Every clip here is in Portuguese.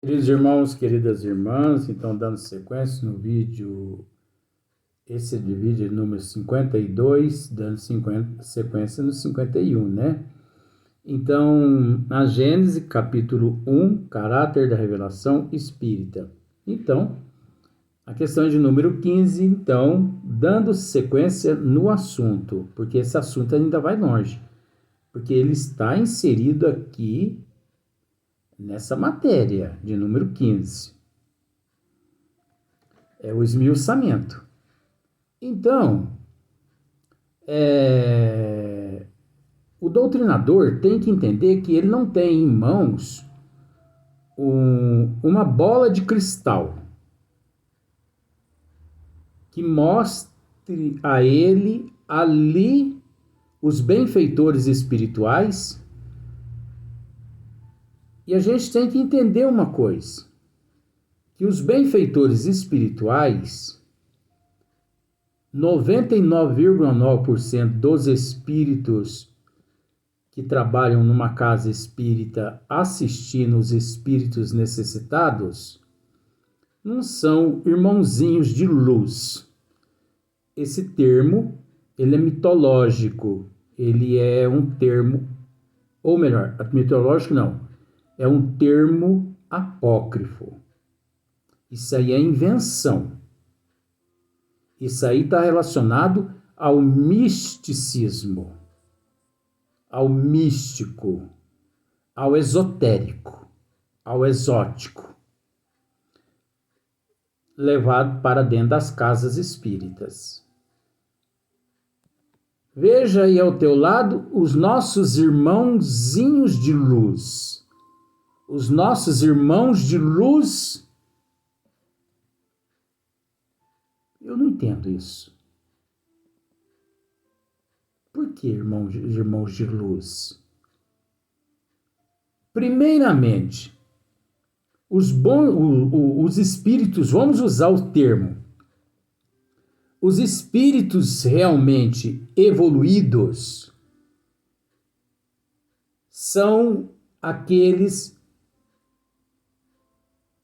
Queridos irmãos, queridas irmãs, então dando sequência no vídeo, esse é de vídeo número 52, dando sequência no 51, né? Então, na Gênesis, capítulo 1, caráter da revelação espírita. Então, a questão de número 15, então, dando sequência no assunto, porque esse assunto ainda vai longe, porque ele está inserido aqui nessa matéria de número 15. É o esmiuçamento. Então, o doutrinador tem que entender que ele não tem em mãos uma bola de cristal que mostre a ele ali os benfeitores espirituais. E a gente tem que entender uma coisa, que os benfeitores espirituais, 99,9% dos espíritos que trabalham numa casa espírita assistindo os espíritos necessitados, não são irmãozinhos de luz. Esse termo, ele é mitológico, ele é um termo, ou melhor, mitológico não, é um termo apócrifo. Isso aí é invenção. Isso aí está relacionado ao misticismo, ao místico, ao esotérico, ao exótico, levado para dentro das casas espíritas. Veja aí ao teu lado os nossos irmãozinhos de luz. Os nossos irmãos de luz. Eu não entendo isso. Por que irmãos de luz? Primeiramente, os espíritos, vamos usar o termo, os espíritos realmente evoluídos são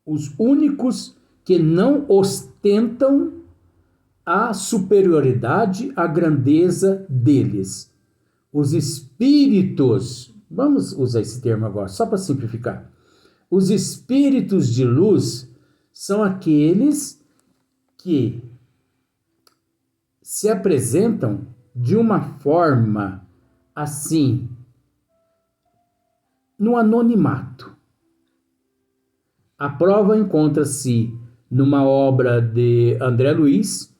os únicos que não ostentam a superioridade, a grandeza deles. Os espíritos, vamos usar esse termo agora, só para simplificar. Os espíritos de luz são aqueles que se apresentam de uma forma assim, no anonimato. A prova encontra-se numa obra de André Luiz,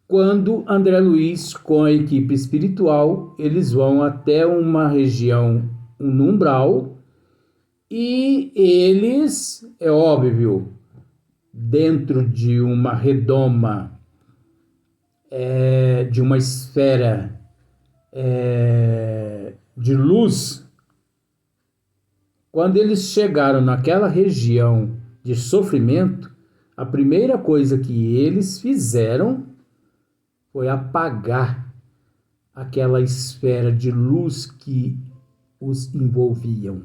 quando André Luiz, com a equipe espiritual, eles vão até uma região, um umbral, e eles, é óbvio, dentro de uma redoma, de uma esfera de luz, quando eles chegaram naquela região de sofrimento, a primeira coisa que eles fizeram foi apagar aquela esfera de luz que os envolviam.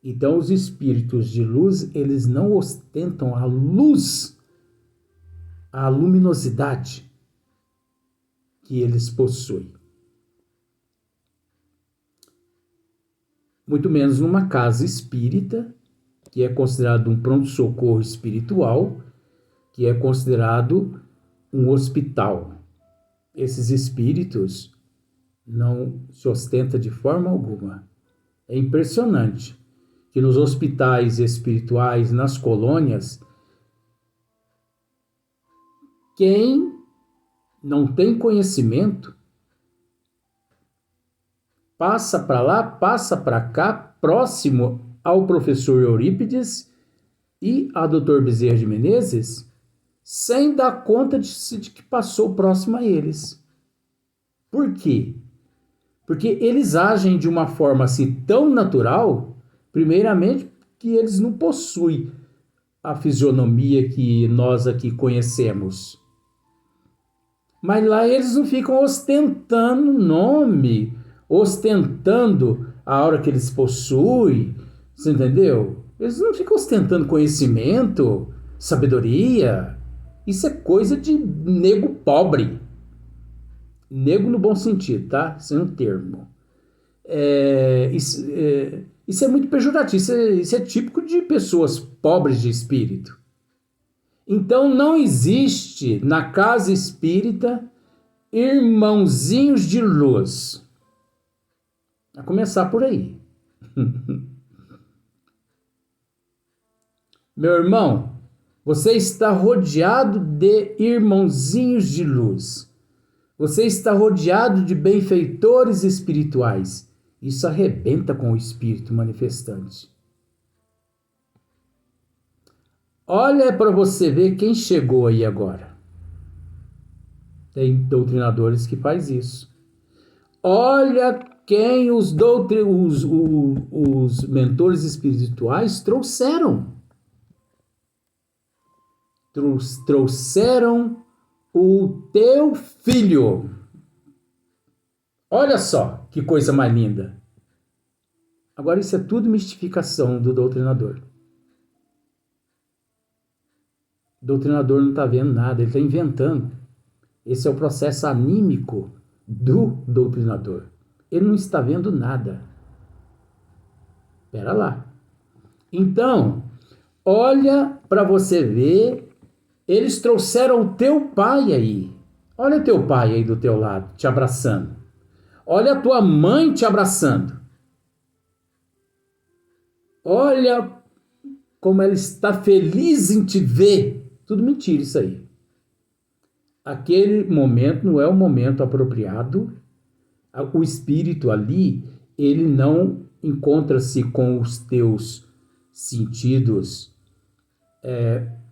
Então, os espíritos de luz, eles não ostentam a luz, a luminosidade que eles possuem. Muito menos numa casa espírita, que é considerado um pronto-socorro espiritual, que é considerado um hospital. Esses espíritos não se ostentam de forma alguma. É impressionante que nos hospitais espirituais, nas colônias, quem não tem conhecimento passa para lá, passa para cá, próximo ao professor Eurípides e a Dr. Bezerra de Menezes, sem dar conta de que passou próximo a eles. Por quê? Porque eles agem de uma forma assim tão natural, primeiramente, que eles não possuem a fisionomia que nós aqui conhecemos. Mas lá eles não ficam ostentando nome, ostentando a aura que eles possuem, você entendeu? Eles não ficam ostentando conhecimento, sabedoria. Isso é coisa de nego pobre. Nego no bom sentido, tá? Isso é um termo. Isso é muito pejorativo. Isso é típico de pessoas pobres de espírito. Então não existe na casa espírita irmãozinhos de luz. A começar por aí. Meu irmão, você está rodeado de irmãozinhos de luz. Você está rodeado de benfeitores espirituais. Isso arrebenta com o espírito manifestante. Olha para você ver quem chegou aí agora. Tem doutrinadores que faz isso. Olha quem os mentores espirituais trouxeram. Trouxeram o teu filho. Olha só que coisa mais linda. Agora isso é tudo mistificação do doutrinador. O doutrinador não está vendo nada, ele está inventando. Esse é o processo anímico do doutrinador. Ele não está vendo nada. Espera lá. Então, olha para você ver. Eles trouxeram o teu pai aí. Olha o teu pai aí do teu lado, te abraçando. Olha a tua mãe te abraçando. Olha como ela está feliz em te ver. Tudo mentira isso aí. Aquele momento não é o momento apropriado. O espírito ali, ele não encontra-se com os teus sentidos,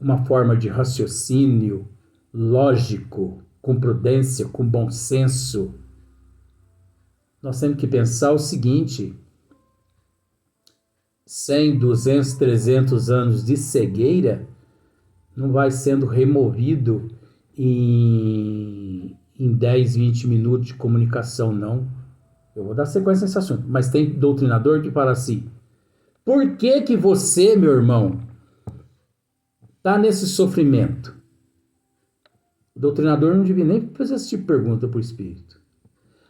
uma forma de raciocínio lógico, com prudência, com bom senso. Nós temos que pensar o seguinte: 100, 200, 300 anos de cegueira não vai sendo removido em 10, 20 minutos de comunicação, não. Eu vou dar sequência nesse assunto. Mas tem doutrinador que fala assim: por que que você, meu irmão, está nesse sofrimento? O doutrinador não devia nem fazer esse tipo de pergunta para o espírito.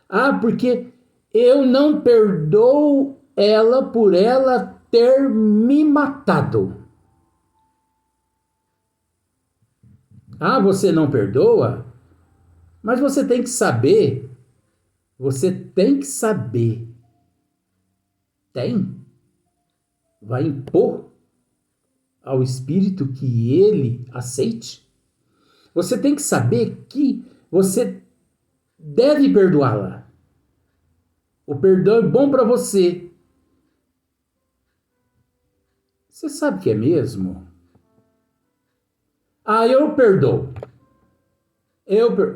Ah, porque eu não perdoo ela por ela ter me matado. Ah, você não perdoa? Mas você tem que saber. Você tem que saber. Vai impor ao espírito que ele aceite? Você tem que saber que você deve perdoá-la. O perdão é bom para você. Você sabe que é mesmo? Ah, eu perdoo.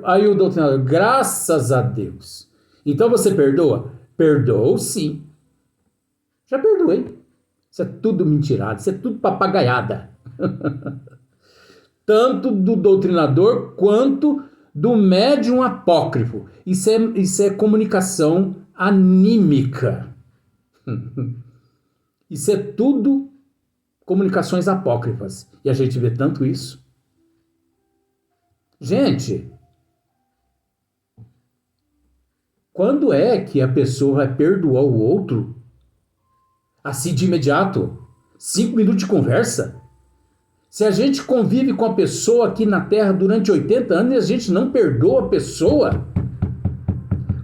Aí o doutrinador, graças a Deus. Então você perdoa? Perdoo, sim. Já perdoei. Isso é tudo mentirada, isso é tudo papagaiada. Tanto do doutrinador quanto do médium apócrifo. Isso é comunicação anímica. Isso é tudo comunicações apócrifas. E a gente vê tanto isso. Gente, quando é que a pessoa vai perdoar o outro? Assim de imediato? 5 minutos de conversa? Se a gente convive com a pessoa aqui na Terra durante 80 anos e a gente não perdoa a pessoa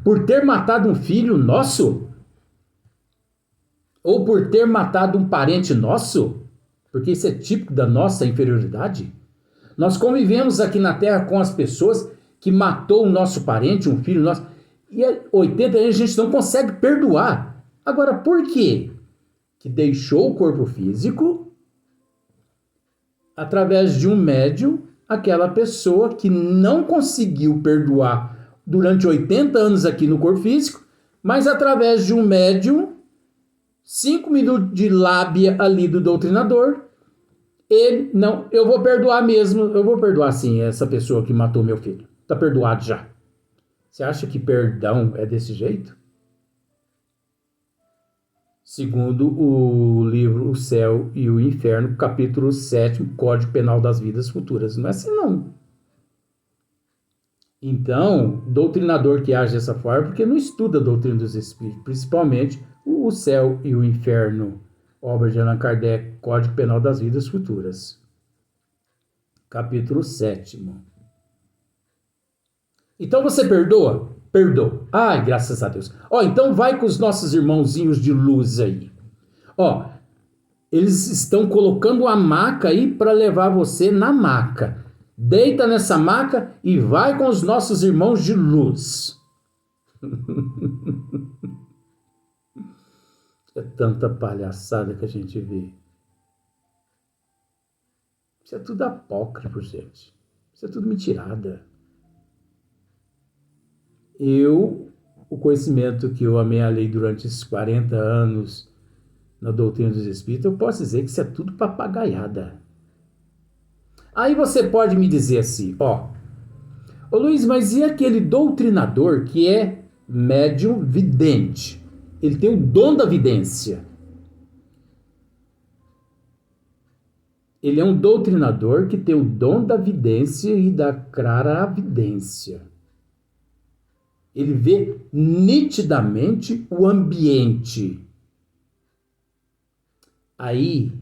por ter matado um filho nosso? Ou por ter matado um parente nosso? Porque isso é típico da nossa inferioridade. Nós convivemos aqui na Terra com as pessoas que matou o nosso parente, um filho nosso, e há 80 anos a gente não consegue perdoar. Agora, por quê? Que deixou o corpo físico, através de um médium, aquela pessoa que não conseguiu perdoar durante 80 anos aqui no corpo físico, mas através de um médium, 5 minutos de lábia ali do doutrinador, ele, não, eu vou perdoar mesmo, eu vou perdoar sim essa pessoa que matou meu filho. Tá perdoado já. Você acha que perdão é desse jeito? segundo o livro O Céu e o Inferno, capítulo 7, Código Penal das Vidas Futuras. Não é assim, não. Então, doutrinador que age dessa forma, porque não estuda a doutrina dos espíritos, principalmente o Céu e o Inferno, obra de Allan Kardec, Código Penal das Vidas Futuras, capítulo 7. Então você perdoa? Perdoa. Ai, graças a Deus. Ó, então vai com os nossos irmãozinhos de luz aí. Ó, eles estão colocando a maca aí para levar você na maca. Deita nessa maca e vai com os nossos irmãos de luz. É tanta palhaçada que a gente vê. Isso é tudo apócrifo, gente. Isso é tudo mentirada. O conhecimento que eu amealhei durante esses 40 anos na doutrina dos espíritos, eu posso dizer que isso é tudo papagaiada. Aí você pode me dizer assim, ó, ô Luiz, mas e aquele doutrinador que é médium vidente? Ele tem o dom da vidência. Ele é um doutrinador que tem o dom da vidência e da claravidência. Ele vê nitidamente o ambiente. Aí,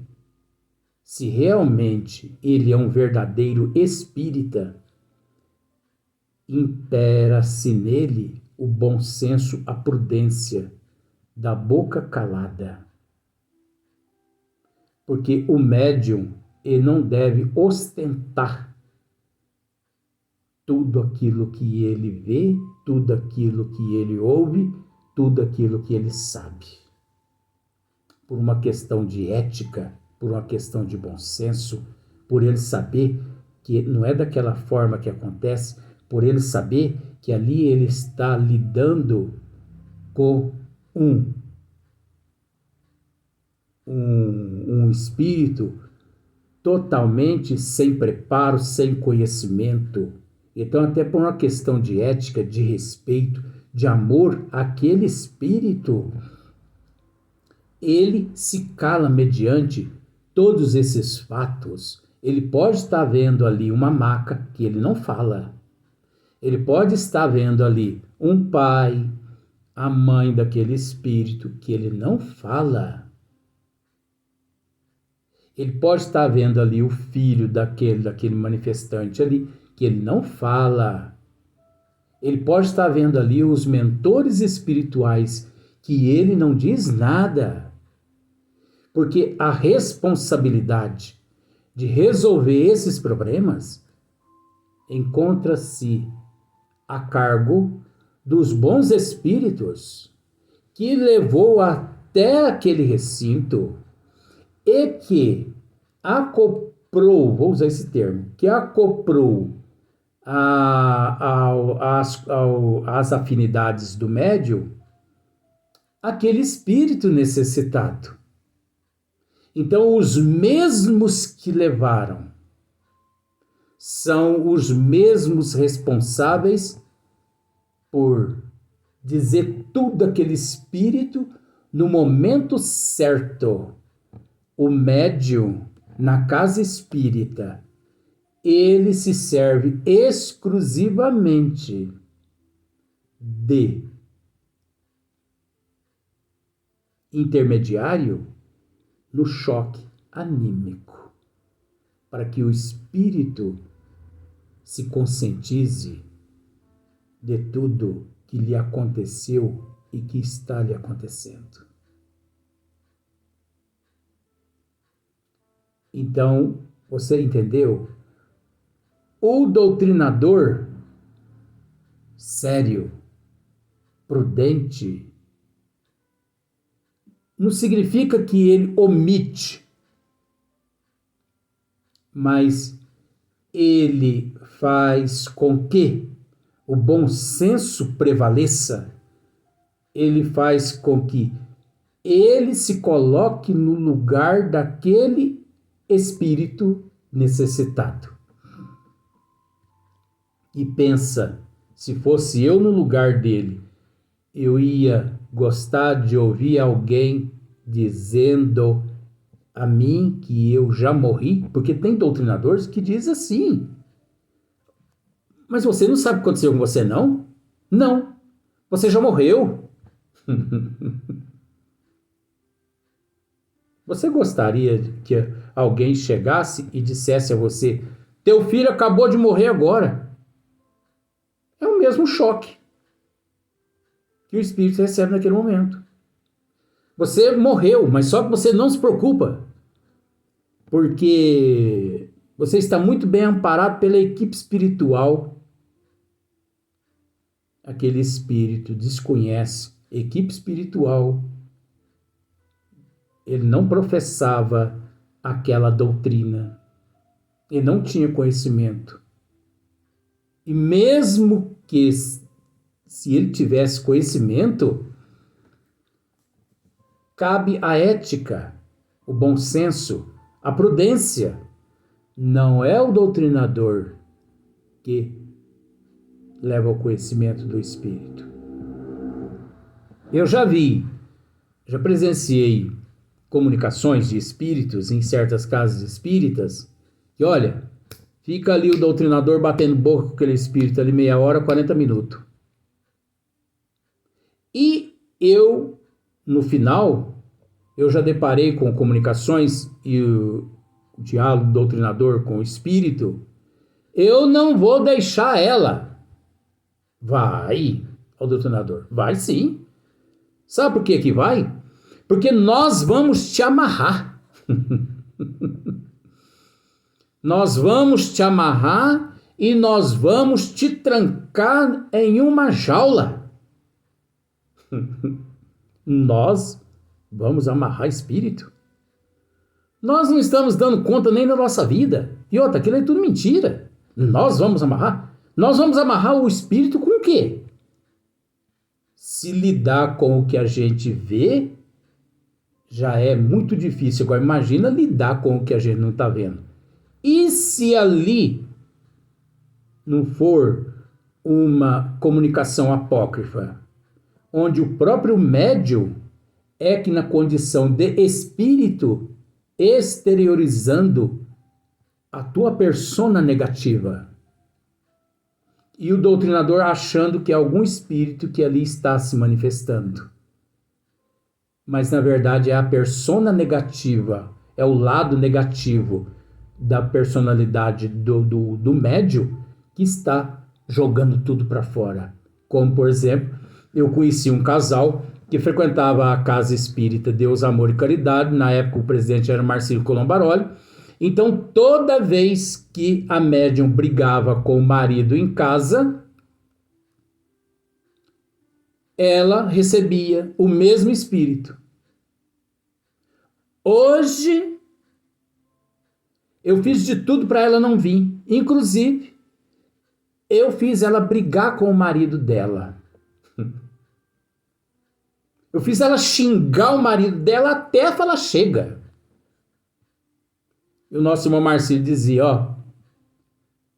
se realmente ele é um verdadeiro espírita, impera-se nele o bom senso, a prudência, da boca calada. Porque o médium, ele não deve ostentar tudo aquilo que ele vê, tudo aquilo que ele ouve, tudo aquilo que ele sabe. Por uma questão de ética, por uma questão de bom senso, por ele saber que não é daquela forma que acontece, por ele saber que ali ele está lidando com um espírito totalmente sem preparo, sem conhecimento. Então, até por uma questão de ética, de respeito, de amor àquele espírito, ele se cala mediante todos esses fatos. Ele pode estar vendo ali uma maca que ele não fala. Ele pode estar vendo ali um pai, a mãe daquele espírito que ele não fala. Ele pode estar vendo ali o filho daquele manifestante ali que ele não fala. Ele pode estar vendo ali os mentores espirituais que ele não diz nada. Porque a responsabilidade de resolver esses problemas encontra-se a cargo dos bons espíritos que levou até aquele recinto e que acoprou, vou usar esse termo, que acoprou as afinidades do médium aquele espírito necessitado. Então, os mesmos que levaram são os mesmos responsáveis por dizer tudo aquele espírito no momento certo. O médium, na casa espírita, ele se serve exclusivamente de intermediário no choque anímico, para que o espírito se conscientize de tudo que lhe aconteceu e que está lhe acontecendo. Então, você entendeu? O doutrinador sério, prudente, não significa que ele omite, mas ele faz com que o bom senso prevaleça, ele faz com que ele se coloque no lugar daquele espírito necessitado. E pensa, se fosse eu no lugar dele, eu ia gostar de ouvir alguém dizendo a mim que eu já morri? Porque tem doutrinadores que dizem assim. Mas você não sabe o que aconteceu com você, não? Não. Você já morreu. Você gostaria que alguém chegasse e dissesse a você: teu filho acabou de morrer agora? É o mesmo choque que o espírito recebe naquele momento. Você morreu, mas só que você não se preocupa, porque você está muito bem amparado pela equipe espiritual. Aquele espírito desconhece. Equipe espiritual. Ele não professava aquela doutrina. Ele não tinha conhecimento. E mesmo que se ele tivesse conhecimento, cabe a ética, o bom senso, a prudência. Não é o doutrinador que leva ao conhecimento do espírito. Eu já presenciei comunicações de espíritos em certas casas espíritas, e olha, fica ali o doutrinador batendo boca com aquele espírito ali meia hora, 40 minutos. E eu, no final, eu já deparei com comunicações e o diálogo do doutrinador com o espírito. Eu não vou deixar ela. Vai, o doutrinador. Vai sim. Sabe por que vai? Porque nós vamos te amarrar. Nós vamos te amarrar e nós vamos te trancar em uma jaula. Nós vamos amarrar espírito? Nós não estamos dando conta nem da nossa vida. E outra, aquilo é tudo mentira. Nós vamos amarrar? Nós vamos amarrar o espírito com o quê? Se lidar com o que a gente vê, já é muito difícil. Agora imagina lidar com o que a gente não está vendo. E se ali não for uma comunicação apócrifa, onde o próprio médium é que na condição de espírito, exteriorizando a tua persona negativa, e o doutrinador achando que é algum espírito que ali está se manifestando. Mas na verdade é a persona negativa, é o lado negativo da personalidade do médium que está jogando tudo para fora. Como, por exemplo, eu conheci um casal que frequentava a Casa Espírita Deus, Amor e Caridade. Na época o presidente era Marcílio Colombaroli. Então, toda vez que a médium brigava com o marido em casa, ela recebia o mesmo espírito. Hoje, eu fiz de tudo para ela não vir. Inclusive, eu fiz ela brigar com o marido dela. Eu fiz ela xingar o marido dela até falar chega. E o nosso irmão Marcílio dizia, ó,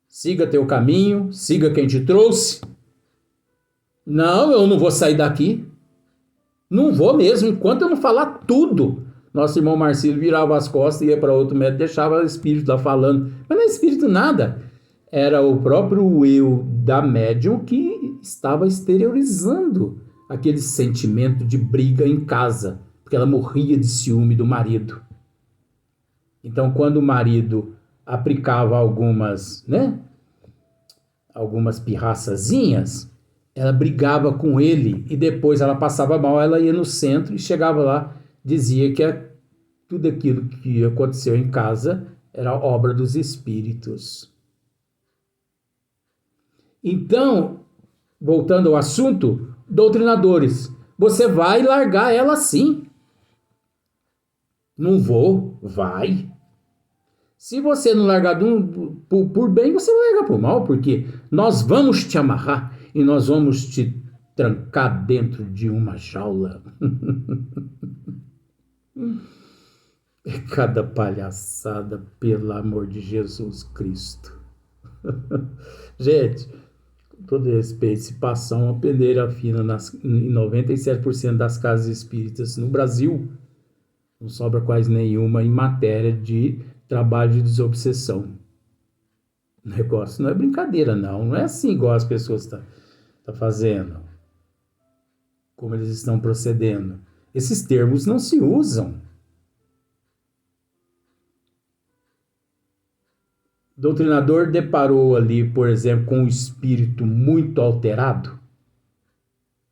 siga teu caminho, siga quem te trouxe. Não, eu não vou sair daqui. Não vou mesmo, enquanto eu não falar tudo. Nosso irmão Marcílio virava as costas, ia para outro médico, deixava o espírito lá falando. Mas não é espírito nada. Era o próprio eu da médium que estava exteriorizando aquele sentimento de briga em casa, porque ela morria de ciúme do marido. Então, quando o marido aplicava algumas pirraçazinhas, ela brigava com ele e depois ela passava mal, ela ia no centro e chegava lá, dizia que tudo aquilo que aconteceu em casa era obra dos espíritos. Então, voltando ao assunto, doutrinadores, você vai largar ela sim. Não vou, vai. Se você não largar por bem, você vai largar por mal, porque nós vamos te amarrar e nós vamos te trancar dentro de uma jaula. É cada palhaçada, pelo amor de Jesus Cristo. Gente, com todo respeito, se passar uma peneira fina em 97% das casas espíritas no Brasil, Não sobra quase nenhuma em matéria de trabalho de desobsessão. O negócio não é brincadeira, não. Não é assim igual as pessoas estão fazendo, como eles estão procedendo. Esses termos não se usam. O doutrinador deparou ali, por exemplo, com um espírito muito alterado?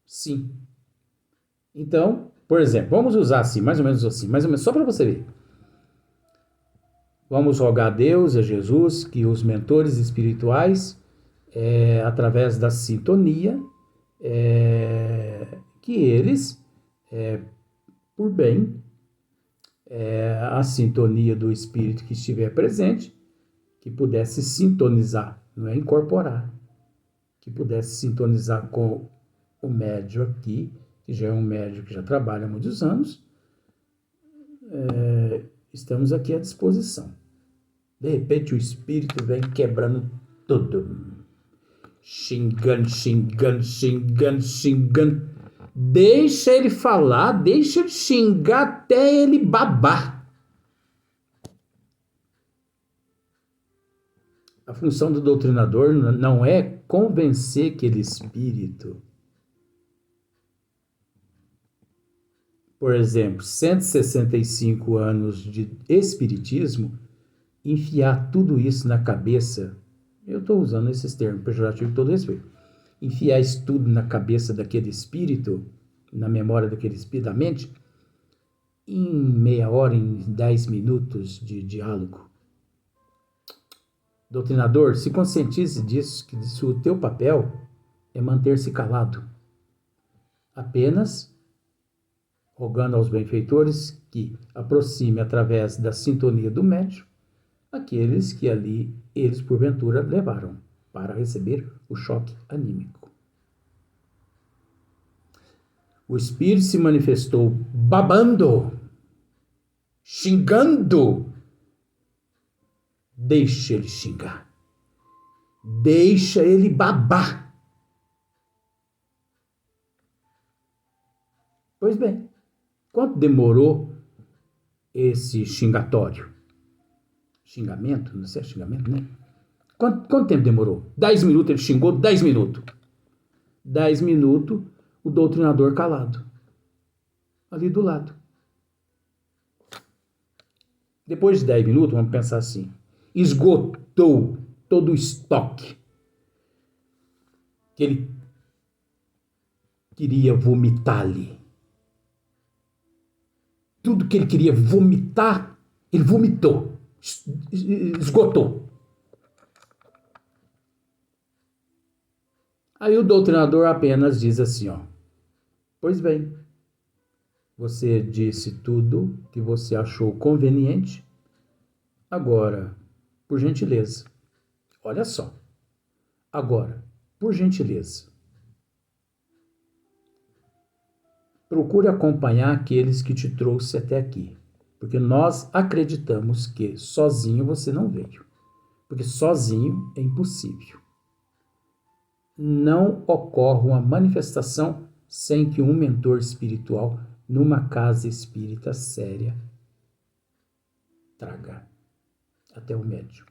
Sim. Então, por exemplo, vamos usar assim, mais ou menos assim, mais ou menos, só para você ver. Vamos rogar a Deus, a Jesus, que os mentores espirituais, através da sintonia, que eles, por bem, a sintonia do espírito que estiver presente, que pudesse sintonizar, não é incorporar, que pudesse sintonizar com o médium aqui, que já é um médium que já trabalha há muitos anos, estamos aqui à disposição. De repente o espírito vem quebrando tudo, xingando, xingando, xingando, xingando. Deixa ele falar, deixa ele xingar até ele babar. A função do doutrinador não é convencer aquele espírito. Por exemplo, 165 anos de espiritismo, enfiar tudo isso na cabeça, eu estou usando esses termos pejorativos com todo respeito, enfiar isso tudo na cabeça daquele espírito, na memória daquele espírito, da mente, em meia hora, em 10 minutos de diálogo. Doutrinador, se conscientize disso, que o teu papel é manter-se calado. Apenas rogando aos benfeitores que aproxime através da sintonia do médium aqueles que ali eles porventura levaram para receber o choque anímico. O espírito se manifestou babando, xingando. Deixa ele xingar. Deixa ele babar. Pois bem, quanto demorou esse xingatório? Xingamento? Não sei, é xingamento, né? Quanto tempo demorou? 10 minutos, ele xingou 10 minutos. 10 minutos, o doutrinador calado. Ali do lado. Depois de 10 minutos, vamos pensar assim, esgotou todo o estoque que ele queria vomitar ali. Tudo que ele queria vomitar, ele vomitou. Esgotou. Aí o doutrinador apenas diz assim, ó, pois bem, você disse tudo que você achou conveniente, agora, por gentileza, olha só, agora, por gentileza, procure acompanhar aqueles que te trouxe até aqui, porque nós acreditamos que sozinho você não veio, porque sozinho é impossível. Não ocorre uma manifestação sem que um mentor espiritual numa casa espírita séria traga até o médium.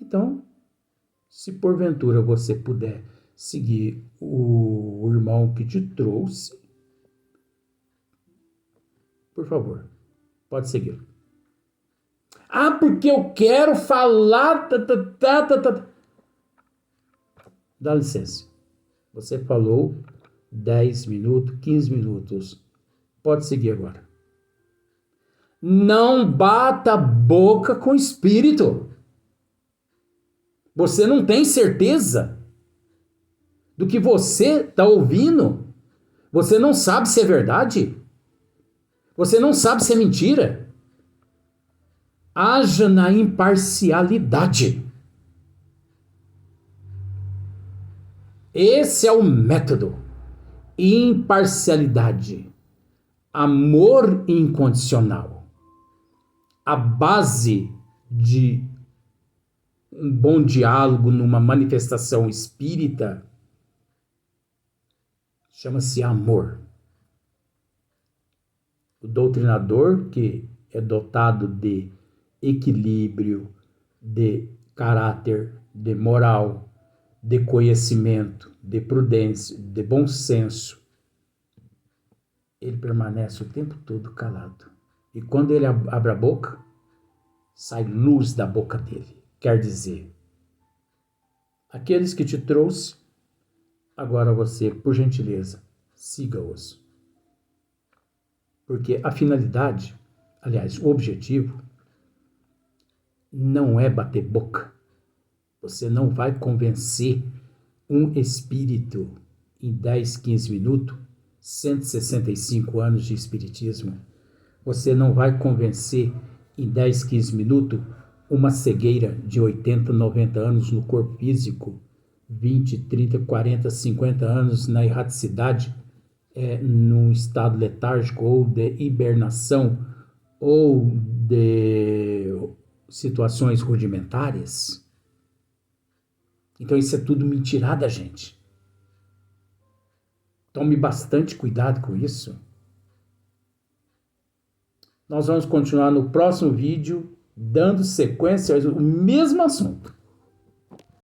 Então, se porventura você puder seguir o irmão que te trouxe, por favor, pode segui-lo. Ah, porque eu quero falar... Dá licença. Você falou 10 minutos, 15 minutos. Pode seguir agora. Não bata a boca com o espírito. Você não tem certeza do que você está ouvindo. Você não sabe se é verdade. Você não sabe se é mentira. Haja na imparcialidade. Esse é o método. Imparcialidade. Amor incondicional. A base de um bom diálogo numa manifestação espírita chama-se amor. O doutrinador, que é dotado de equilíbrio, de caráter, de moral, de conhecimento, de prudência, de bom senso, ele permanece o tempo todo calado. E quando ele abre a boca, sai luz da boca dele. Quer dizer, aqueles que te trouxe, agora você, por gentileza, siga-os. Porque a finalidade, aliás, o objetivo, não é bater boca. Você não vai convencer um espírito em 10, 15 minutos, 165 anos de espiritismo. Você não vai convencer em 10, 15 minutos uma cegueira de 80, 90 anos no corpo físico, 20, 30, 40, 50 anos na erraticidade, num estado letárgico ou de hibernação ou de situações rudimentares. Então isso é tudo mentirada, gente. Tome bastante cuidado com isso. Nós vamos continuar no próximo vídeo, dando sequência ao mesmo assunto.